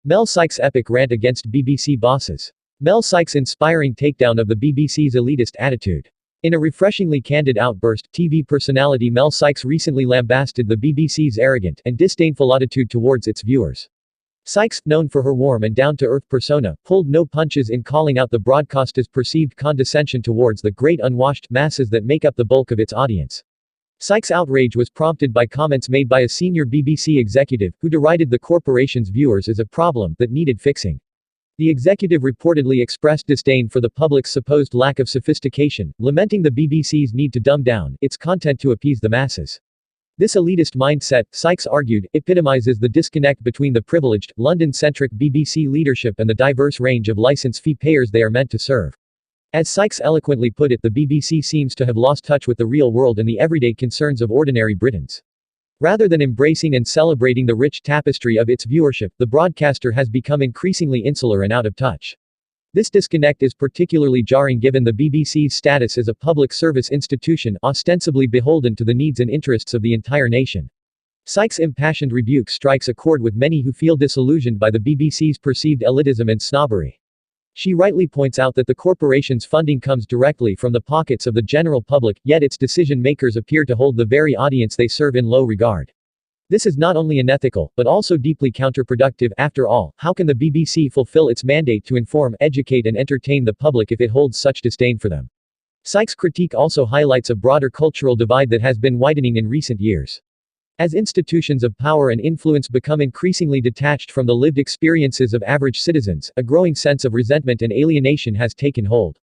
Mel Sykes' epic rant against BBC bosses. Mel Sykes' inspiring takedown of the BBC's elitist attitude. In a refreshingly candid outburst, TV personality Mel Sykes recently lambasted the BBC's arrogant and disdainful attitude towards its viewers. Sykes, known for her warm and down-to-earth persona, pulled no punches in calling out the broadcaster's perceived condescension towards the great unwashed masses that make up the bulk of its audience. Sykes' outrage was prompted by comments made by a senior BBC executive, who derided the corporation's viewers as a problem that needed fixing. The executive reportedly expressed disdain for the public's supposed lack of sophistication, lamenting the BBC's need to dumb down its content to appease the masses. This elitist mindset, Sykes argued, epitomizes the disconnect between the privileged, London-centric BBC leadership and the diverse range of license fee payers they are meant to serve. As Sykes eloquently put it, the BBC seems to have lost touch with the real world and the everyday concerns of ordinary Britons. Rather than embracing and celebrating the rich tapestry of its viewership, the broadcaster has become increasingly insular and out of touch. This disconnect is particularly jarring given the BBC's status as a public service institution, ostensibly beholden to the needs and interests of the entire nation. Sykes' impassioned rebuke strikes a chord with many who feel disillusioned by the BBC's perceived elitism and snobbery. She rightly points out that the corporation's funding comes directly from the pockets of the general public, yet its decision-makers appear to hold the very audience they serve in low regard. This is not only unethical, but also deeply counterproductive. After all, how can the BBC fulfill its mandate to inform, educate and entertain the public if it holds such disdain for them? Sykes' critique also highlights a broader cultural divide that has been widening in recent years. As institutions of power and influence become increasingly detached from the lived experiences of average citizens, a growing sense of resentment and alienation has taken hold.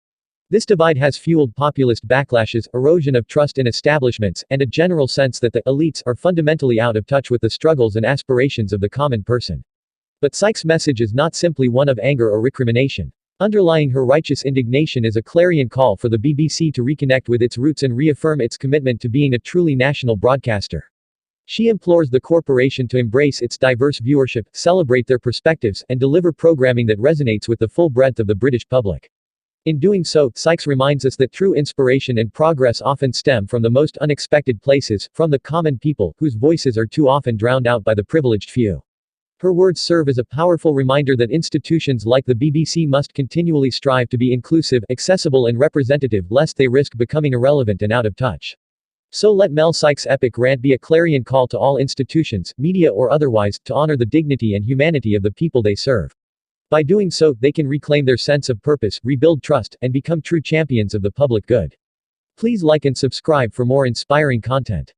This divide has fueled populist backlashes, erosion of trust in establishments, and a general sense that the elites are fundamentally out of touch with the struggles and aspirations of the common person. But Sykes' message is not simply one of anger or recrimination. Underlying her righteous indignation is a clarion call for the BBC to reconnect with its roots and reaffirm its commitment to being a truly national broadcaster. She implores the corporation to embrace its diverse viewership, celebrate their perspectives, and deliver programming that resonates with the full breadth of the British public. In doing so, Sykes reminds us that true inspiration and progress often stem from the most unexpected places, from the common people, whose voices are too often drowned out by the privileged few. Her words serve as a powerful reminder that institutions like the BBC must continually strive to be inclusive, accessible and representative, lest they risk becoming irrelevant and out of touch. So let Mel Sykes' epic rant be a clarion call to all institutions, media or otherwise, to honor the dignity and humanity of the people they serve. By doing so, they can reclaim their sense of purpose, rebuild trust, and become true champions of the public good. Please like and subscribe for more inspiring content.